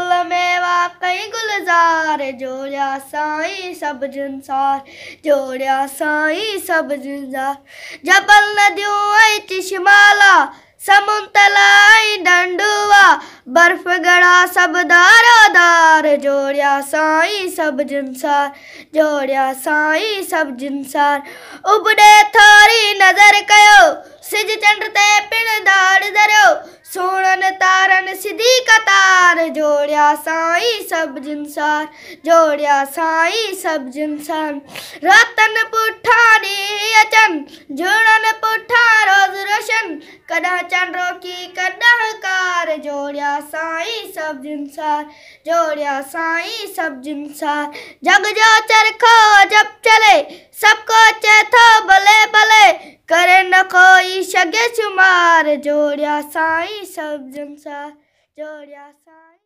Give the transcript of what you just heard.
फल मेवा कई गुलजार, जोड़िया साईं सब जिनसार, जोड़िया साईं सब जिनसार। जबल नदियों आई चिशमाला, समुंदर आई डंडुआ, बर्फ गड़ा सब दारोदार, जोड़िया साईं सब जिनसार, जोड़िया साईं सब जिनसार। उबड़े थारी नजर कयो, सिज चंड ते पिण दाड़ धरियो, सोणन तारन सिधी कतार, जोड़िया साईं सब जिनसार, जोड़िया साईं सब जिनसार। रतन पुठा ॾींहुं अचन, जुड़न पुठा रोज़ रोशन, कॾहिं चंडो की कॾहिं कार, जोड़िया साईं सब जिनसार, जोड़िया साईं सब जिनसार। जग जो चरखो जब चले, सबको अचे थो भले भले, करे न कोई सघे शुमार, जोड़िया साईं सब जिनसार, जोड़िया साईं।